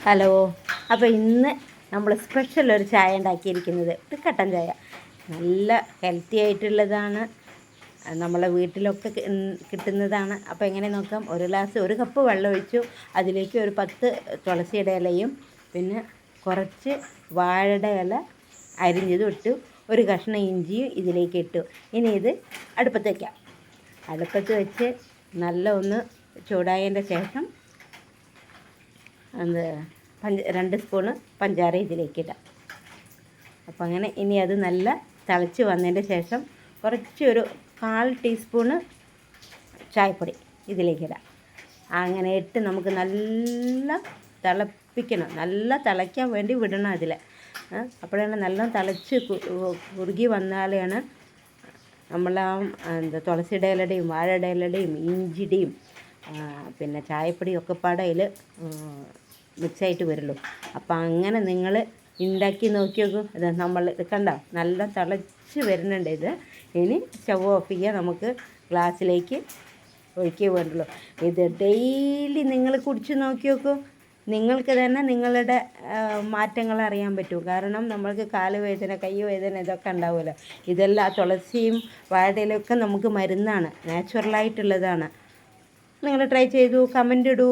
Hello. അപ്പോൾ ഇന്ന് നമ്മൾ സ്പെഷ്യൽ ഒരു ചായ ഉണ്ടാക്കിയിരിക്കുന്നത് ഒരു കട്ടൻ ചായ. നല്ല ഹെൽത്തി ആയിട്ടുള്ളതാണ്, നമ്മളെ വീട്ടിലൊക്കെ കിട്ടുന്നതാണ്. അപ്പോൾ എങ്ങനെ നോക്കാം. ഒരു കപ്പ് വെള്ളം ഒഴിച്ചു. അതിലേക്ക് ഒരു 10 തുളസിയുടെ ഇലയും പിന്നെ കുറച്ച് വാഴയുടെ ഇല അരിഞ്ഞതും ഇട്ടു. ഒരു കഷ്ണം ഇഞ്ചിയും ഇതിലേക്ക് ഇട്ടു. ഇനി ഇത് അടുപ്പത്ത് വയ്ക്കാം. അടുപ്പത്ത് വെച്ച് നല്ല ഒന്ന് ചൂടായതിൻ്റെ ശേഷം 2 സ്പൂണ് പഞ്ചാര ഇതിലേക്ക് ഇടാം. അപ്പം അങ്ങനെ ഇനി അത് നല്ല തിളച്ച് വന്നതിൻ്റെ ശേഷം ഒരു 1/4 ടീസ്പൂണ് ചായപ്പൊടി ഇതിലേക്കിടാം. അങ്ങനെ ഇട്ട് നമുക്ക് നല്ല തിളപ്പിക്കണം. നല്ല തിളയ്ക്കാൻ വേണ്ടി വിടണം അതിൽ. അപ്പോഴാണ് നല്ല തിളച്ച് കുറുകി വന്നാലാണ് നമ്മൾ തുളസിയുടെ ഇലയുടെയും വാഴയുടെ ഇലയുടെയും ഇഞ്ചിയുടെയും പിന്നെ ചായപ്പൊടിയും ഒക്കെ അതിൽ മിക്സായിട്ട് വരുള്ളൂ. അപ്പം അങ്ങനെ നിങ്ങൾ ഉണ്ടാക്കി നോക്കി നോക്കൂ. ഇത് നമ്മൾ ഇത് കണ്ടോ, നല്ല തിളച്ച് വരുന്നുണ്ട് ഇത്. ഇനി സ്റ്റവ് ഓഫ് ചെയ്യുക, നമുക്ക് ഗ്ലാസ്സിലേക്ക് ഒഴിക്കുക വേണ്ടുള്ളൂ. ഇത് ഡെയിലി നിങ്ങൾ കുടിച്ച് നോക്കി നോക്കൂ. നിങ്ങൾക്ക് തന്നെ നിങ്ങളുടെ മാറ്റങ്ങൾ അറിയാൻ പറ്റും. കാരണം നമ്മൾക്ക് കാലുവേദന, കൈവേദന ഇതൊക്കെ ഉണ്ടാവുമല്ലോ. ഇതെല്ലാം തുളസിയും വാഴയിലൊക്കെ നമുക്ക് മരുന്നാണ്, നാച്ചുറലായിട്ടുള്ളതാണ്. നിങ്ങൾ ട്രൈ ചെയ്തു, കമൻ്റ് ഇടൂ.